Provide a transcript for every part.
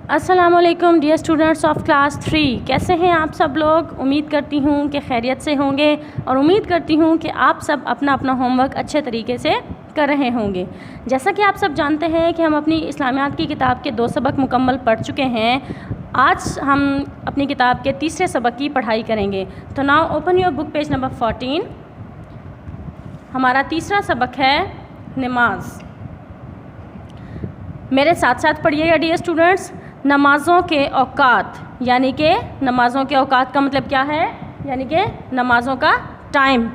السلام علیکم dear students of class 3، کیسے ہیں آپ سب لوگ؟ امید کرتی ہوں کہ خیریت سے ہوں گے اور امید کرتی ہوں کہ آپ سب اپنا ہوم ورک اچھے طریقے سے کر رہے ہوں گے۔ جیسا کہ آپ سب جانتے ہیں کہ ہم اپنی اسلامیات کی کتاب کے 2 سبق مکمل پڑھ چکے ہیں۔ آج ہم اپنی کتاب کے تیسرے سبق کی پڑھائی کریں گے۔ تو now open your book page number 14۔ ہمارا تیسرا سبق ہے نماز۔ میرے ساتھ ساتھ پڑھیے گا ڈیئر اسٹوڈنٹس۔ نمازوں کے اوقات، یعنی کہ نمازوں کے اوقات کا مطلب کیا ہے؟ یعنی کہ نمازوں کا ٹائم۔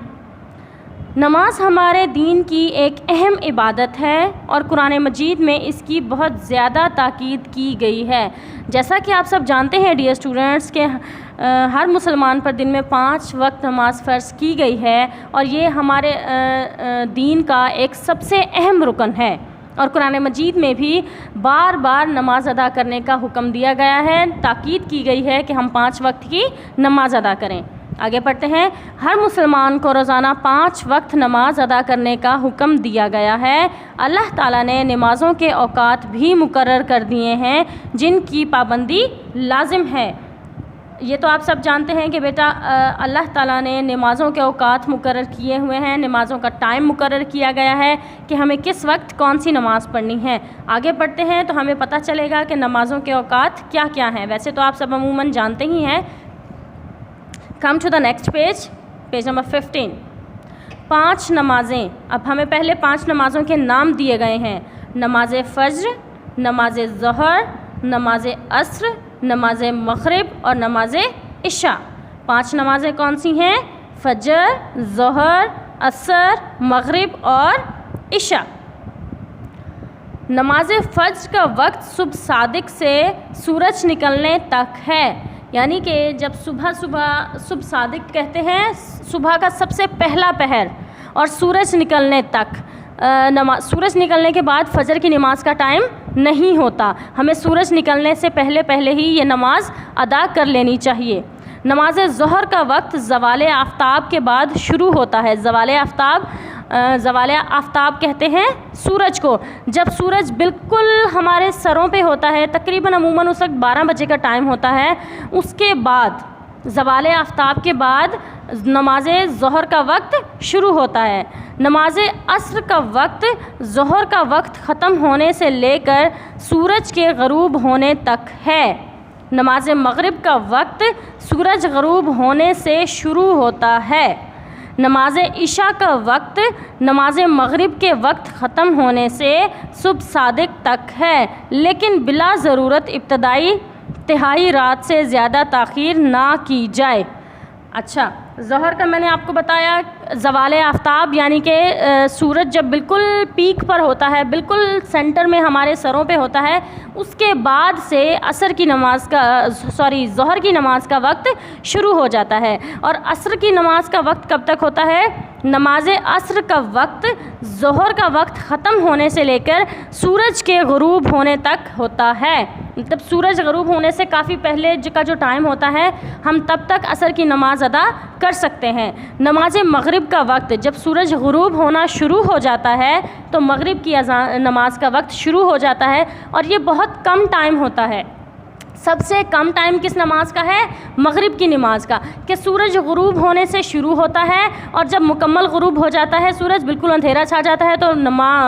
نماز ہمارے دین کی ایک اہم عبادت ہے اور قرآن مجید میں اس کی بہت زیادہ تاکید کی گئی ہے۔ جیسا کہ آپ سب جانتے ہیں ڈیئر اسٹوڈنٹس کہ ہر مسلمان پر دن میں 5 وقت نماز فرض کی گئی ہے اور یہ ہمارے دین کا ایک سب سے اہم رکن ہے، اور قرآن مجید میں بھی بار بار نماز ادا کرنے کا حکم دیا گیا ہے، تاکید کی گئی ہے کہ ہم 5 وقت کی نماز ادا کریں۔ آگے پڑھتے ہیں۔ ہر مسلمان کو روزانہ 5 وقت نماز ادا کرنے کا حکم دیا گیا ہے۔ اللہ تعالیٰ نے نمازوں کے اوقات بھی مقرر کر دیے ہیں جن کی پابندی لازم ہے۔ یہ تو آپ سب جانتے ہیں کہ بیٹا اللہ تعالیٰ نے نمازوں کے اوقات مقرر کیے ہوئے ہیں، نمازوں کا ٹائم مقرر کیا گیا ہے کہ ہمیں کس وقت کون سی نماز پڑھنی ہے۔ آگے پڑھتے ہیں تو ہمیں پتہ چلے گا کہ نمازوں کے اوقات کیا کیا ہیں۔ ویسے تو آپ سب عموماً جانتے ہی ہیں۔ Come to the next page, page نمبر 15۔ 5 نمازیں۔ اب ہمیں پہلے 5 نمازوں کے نام دیے گئے ہیں: نماز فجر، نماز ظہر، نماز عصر، نماز مغرب اور نماز عشاء۔ 5 نمازیں کون سی ہیں؟ فجر، ظہر، عصر، مغرب اور عشاء۔ نماز فجر کا وقت صبح صادق سے سورج نکلنے تک ہے، یعنی کہ جب صبح صادق کہتے ہیں صبح کا سب سے پہلا پہر اور سورج نکلنے تک۔ سورج نکلنے کے بعد فجر کی نماز کا ٹائم نہیں ہوتا، ہمیں سورج نکلنے سے پہلے ہی یہ نماز ادا کر لینی چاہیے۔ نماز ظہر کا وقت زوال آفتاب کے بعد شروع ہوتا ہے۔ زوال آفتاب کہتے ہیں سورج کو، جب سورج بالکل ہمارے سروں پہ ہوتا ہے، تقریباً عموماً اس وقت 12 بجے کا ٹائم ہوتا ہے۔ اس کے بعد زوال آفتاب کے بعد نماز ظہر کا وقت شروع ہوتا ہے۔ نماز عصر کا وقت ظہر کا وقت ختم ہونے سے لے کر سورج کے غروب ہونے تک ہے۔ نماز مغرب کا وقت سورج غروب ہونے سے شروع ہوتا ہے۔ نماز عشاء کا وقت نماز مغرب کے وقت ختم ہونے سے صبح صادق تک ہے، لیکن بلا ضرورت ابتدائی تہائی رات سے زیادہ تاخیر نہ کی جائے۔ اچھا، ظہر کا میں نے آپ کو بتایا زوال آفتاب، یعنی کہ سورج جب بالکل پیک پر ہوتا ہے، بالکل سینٹر میں ہمارے سروں پہ ہوتا ہے، اس کے بعد سے ظہر کی نماز کا وقت شروع ہو جاتا ہے۔ اور عصر کی نماز کا وقت کب تک ہوتا ہے؟ نماز عصر کا وقت ظہر کا وقت ختم ہونے سے لے کر سورج کے غروب ہونے تک ہوتا ہے۔ مطلب سورج غروب ہونے سے کافی پہلے کا جو ٹائم ہوتا ہے، ہم تب تک عصر کی نماز ادا کر سکتے ہیں۔ نماز مغرب کا وقت جب سورج غروب ہونا شروع ہو جاتا ہے تو مغرب کی نماز کا وقت شروع ہو جاتا ہے، اور یہ بہت کم ٹائم ہوتا ہے۔ سب سے کم ٹائم کس نماز کا ہے؟ مغرب کی نماز کا، کہ سورج غروب ہونے سے شروع ہوتا ہے اور جب مکمل غروب ہو جاتا ہے، سورج بالکل اندھیرا چھا جاتا ہے، تو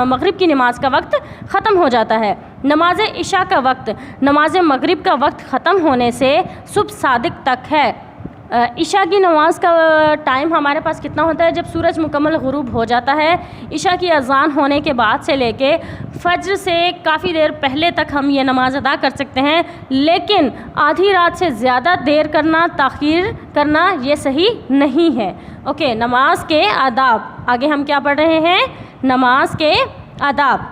مغرب کی نماز کا وقت ختم ہو جاتا ہے۔ نماز عشاء کا وقت نماز مغرب کا وقت ختم ہونے سے صبح صادق تک ہے۔ عشاء کی نماز کا ٹائم ہمارے پاس کتنا ہوتا ہے؟ جب سورج مکمل غروب ہو جاتا ہے۔ عشاء کی اذان ہونے کے بعد سے لے کے فجر سے کافی دیر پہلے تک ہم یہ نماز ادا کر سکتے ہیں، لیکن آدھی رات سے زیادہ دیر کرنا، تاخیر کرنا یہ صحیح نہیں ہے۔ اوکے، نماز کے آداب۔ آگے ہم کیا پڑھ رہے ہیں؟ نماز کے آداب۔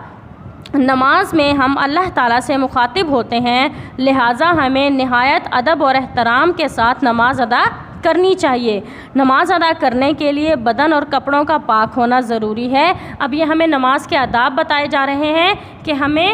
نماز میں ہم اللہ تعالیٰ سے مخاطب ہوتے ہیں، لہٰذا ہمیں نہایت ادب اور احترام کے ساتھ نماز ادا کرنی چاہیے۔ نماز ادا کرنے کے لیے بدن اور کپڑوں کا پاک ہونا ضروری ہے۔ اب یہ ہمیں نماز کے آداب بتائے جا رہے ہیں کہ ہمیں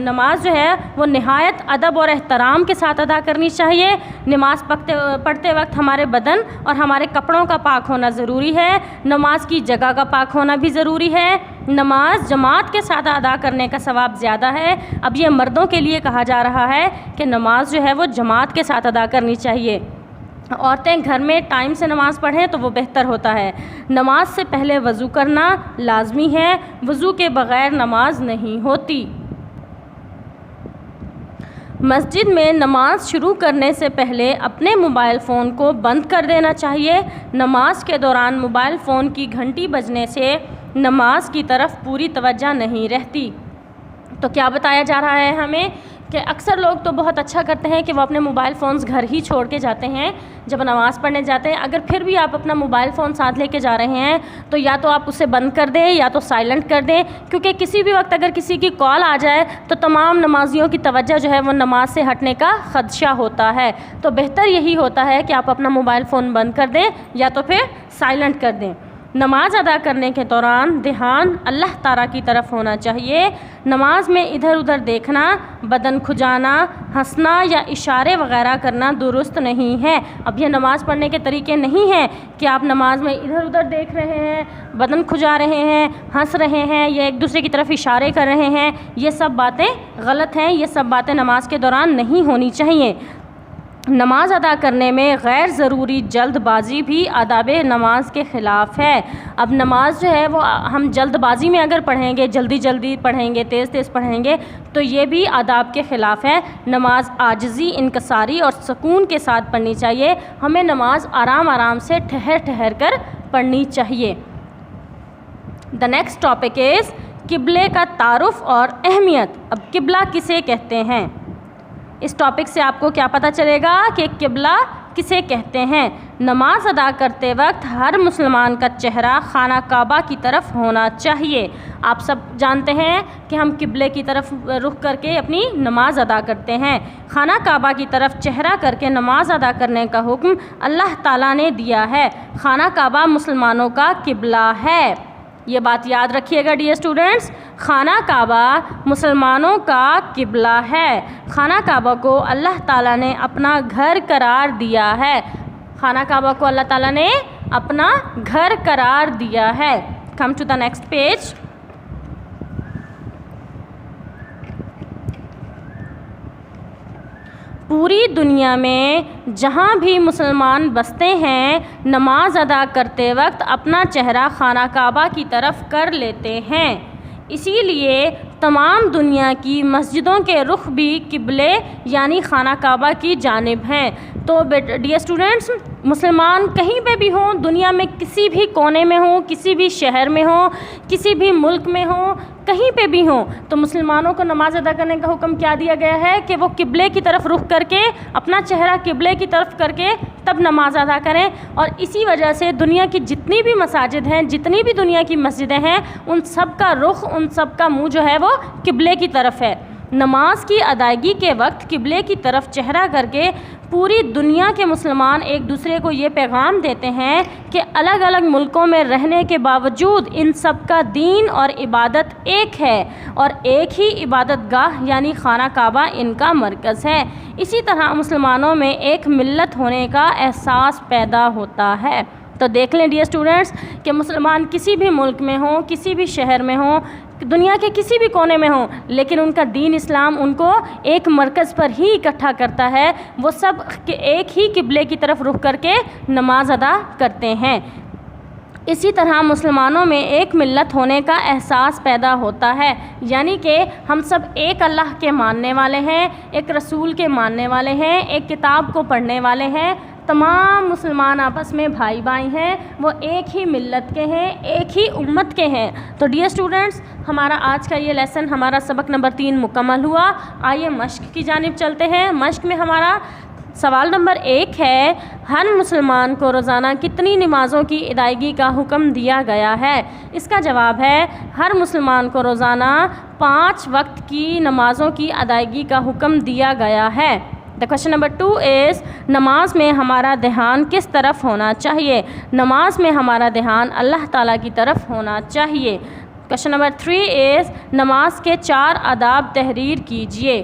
نماز جو ہے وہ نہایت ادب اور احترام کے ساتھ ادا کرنی چاہیے۔ نماز پڑھتے وقت ہمارے بدن اور ہمارے کپڑوں کا پاک ہونا ضروری ہے۔ نماز کی جگہ کا پاک ہونا بھی ضروری ہے۔ نماز جماعت کے ساتھ ادا کرنے کا ثواب زیادہ ہے۔ اب یہ مردوں کے لیے کہا جا رہا ہے کہ نماز جو ہے وہ جماعت کے ساتھ ادا کرنی چاہیے۔ عورتیں گھر میں ٹائم سے نماز پڑھیں تو وہ بہتر ہوتا ہے۔ نماز سے پہلے وضو کرنا لازمی ہے۔ وضو کے بغیر نماز نہیں ہوتی۔ مسجد میں نماز شروع کرنے سے پہلے اپنے موبائل فون کو بند کر دینا چاہیے۔ نماز کے دوران موبائل فون کی گھنٹی بجنے سے نماز کی طرف پوری توجہ نہیں رہتی۔ تو کیا بتایا جا رہا ہے ہمیں کہ اکثر لوگ تو بہت اچھا کرتے ہیں کہ وہ اپنے موبائل فونز گھر ہی چھوڑ کے جاتے ہیں جب نماز پڑھنے جاتے ہیں۔ اگر پھر بھی آپ اپنا موبائل فون ساتھ لے کے جا رہے ہیں تو یا تو آپ اسے بند کر دیں یا تو سائلنٹ کر دیں، کیونکہ کسی بھی وقت اگر کسی کی کال آ جائے تو تمام نمازیوں کی توجہ جو ہے وہ نماز سے ہٹنے کا خدشہ ہوتا ہے۔ تو بہتر یہی ہوتا ہے کہ آپ اپنا موبائل فون بند کر دیں یا تو پھر سائلنٹ کر دیں۔ نماز ادا کرنے کے دوران دھیان اللہ تعالیٰ کی طرف ہونا چاہیے۔ نماز میں ادھر ادھر دیکھنا، بدن کھجانا، ہنسنا یا اشارے وغیرہ کرنا درست نہیں ہے۔ اب یہ نماز پڑھنے کے طریقے نہیں ہیں کہ آپ نماز میں ادھر ادھر دیکھ رہے ہیں، بدن کھجا رہے ہیں، ہنس رہے ہیں یا ایک دوسرے کی طرف اشارے کر رہے ہیں۔ یہ سب باتیں غلط ہیں، یہ سب باتیں نماز کے دوران نہیں ہونی چاہیے۔ نماز ادا کرنے میں غیر ضروری جلد بازی بھی آداب نماز کے خلاف ہے۔ اب نماز جو ہے وہ ہم جلد بازی میں اگر پڑھیں گے، جلدی پڑھیں گے، تیز پڑھیں گے تو یہ بھی آداب کے خلاف ہے۔ نماز عاجزی، انکساری اور سکون کے ساتھ پڑھنی چاہیے۔ ہمیں نماز آرام سے ٹھہر کر پڑھنی چاہیے۔ دا نیکسٹ ٹاپک از قبلے کا تعارف اور اہمیت۔ اب قبلہ کسے کہتے ہیں؟ اس ٹاپک سے آپ کو کیا پتہ چلے گا کہ قبلہ کسے کہتے ہیں؟ نماز ادا کرتے وقت ہر مسلمان کا چہرہ خانہ کعبہ کی طرف ہونا چاہیے۔ آپ سب جانتے ہیں کہ ہم قبلے کی طرف رخ کر کے اپنی نماز ادا کرتے ہیں۔ خانہ کعبہ کی طرف چہرہ کر کے نماز ادا کرنے کا حکم اللہ تعالیٰ نے دیا ہے۔ خانہ کعبہ مسلمانوں کا قبلہ ہے۔ یہ بات یاد رکھیے گا ڈیئر اسٹوڈنٹس، خانہ کعبہ مسلمانوں کا قبلہ ہے۔ خانہ کعبہ کو اللہ تعالیٰ نے اپنا گھر قرار دیا ہے۔ خانہ کعبہ کو اللہ تعالیٰ نے اپنا گھر قرار دیا ہے۔ Come to the next page. پوری دنیا میں جہاں بھی مسلمان بستے ہیں، نماز ادا کرتے وقت اپنا چہرہ خانہ کعبہ کی طرف کر لیتے ہیں۔ اسی لیے تمام دنیا کی مسجدوں کے رخ بھی قبلے یعنی خانہ کعبہ کی جانب ہیں۔ تو ڈیئر اسٹوڈنٹس، مسلمان کہیں پہ بھی ہوں، دنیا میں کسی بھی کونے میں ہوں، کسی بھی شہر میں ہوں، کسی بھی ملک میں ہوں، کہیں پہ بھی ہوں، تو مسلمانوں کو نماز ادا کرنے کا حکم کیا دیا گیا ہے کہ وہ قبلے کی طرف رخ کر کے اپنا چہرہ قبلے کی طرف کر کے تب نماز ادا کریں۔ اور اسی وجہ سے دنیا کی جتنی بھی مساجد ہیں، جتنی بھی دنیا کی مسجدیں ہیں، ان سب کا رخ، ان سب کا منہ جو ہے وہ قبلے کی طرف ہے۔ نماز کی ادائیگی کے وقت قبلے کی طرف چہرہ کر کے پوری دنیا کے مسلمان ایک دوسرے کو یہ پیغام دیتے ہیں کہ الگ الگ ملکوں میں رہنے کے باوجود ان سب کا دین اور عبادت ایک ہے اور ایک ہی عبادت گاہ یعنی خانہ کعبہ ان کا مرکز ہے۔ اسی طرح مسلمانوں میں ایک ملت ہونے کا احساس پیدا ہوتا ہے۔ تو دیکھ لیں ڈیئر اسٹوڈنٹس کہ مسلمان کسی بھی ملک میں ہوں، کسی بھی شہر میں ہوں، دنیا کے کسی بھی کونے میں ہوں، لیکن ان کا دین اسلام ان کو ایک مرکز پر ہی اکٹھا کرتا ہے۔ وہ سب ایک ہی قبلے کی طرف رخ کر کے نماز ادا کرتے ہیں۔ اسی طرح مسلمانوں میں ایک ملت ہونے کا احساس پیدا ہوتا ہے، یعنی کہ ہم سب ایک اللہ کے ماننے والے ہیں، ایک رسول کے ماننے والے ہیں، ایک کتاب کو پڑھنے والے ہیں۔ تمام مسلمان آپس میں بھائی بھائی ہیں، وہ ایک ہی ملت کے ہیں، ایک ہی امت کے ہیں۔ تو ڈیئر اسٹوڈنٹس، ہمارا آج کا یہ لیسن، ہمارا سبق نمبر 3 مکمل ہوا۔ آئیے مشق کی جانب چلتے ہیں۔ مشق میں ہمارا سوال نمبر 1 ہے، ہر مسلمان کو روزانہ کتنی نمازوں کی ادائیگی کا حکم دیا گیا ہے؟ اس کا جواب ہے، ہر مسلمان کو روزانہ 5 وقت کی نمازوں کی ادائیگی کا حکم دیا گیا ہے۔ The question number 2 is نماز میں ہمارا دھیان کس طرف ہونا چاہیے؟ نماز میں ہمارا دھیان اللہ تعالیٰ کی طرف ہونا چاہیے. Question number 3 is نماز کے 4 آداب تحریر کیجیے.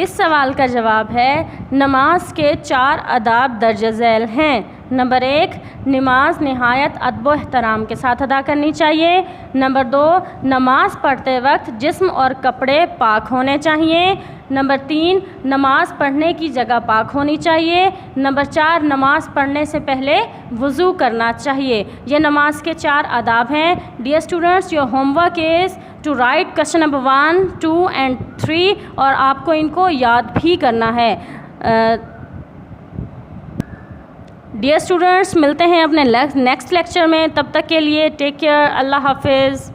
اس سوال کا جواب ہے نماز کے 4 آداب درج ذیل ہیں. نمبر 1 نماز نہایت ادب و احترام کے ساتھ ادا کرنی چاہیے. نمبر 2 نماز پڑھتے وقت جسم اور کپڑے پاک ہونے چاہیے. نمبر 3 نماز پڑھنے کی جگہ پاک ہونی چاہیے. نمبر 4 نماز پڑھنے سے پہلے وضو کرنا چاہیے. یہ نماز کے 4 آداب ہیں. Dear students your homework is to write question number 1, 2 and 3 اور آپ کو ان کو یاد بھی کرنا ہے. ڈیئر اسٹوڈنٹس ملتے ہیں اپنے نیکسٹ لیکچر میں. تب تک کے لیے ٹیک کیئر. اللہ حافظ.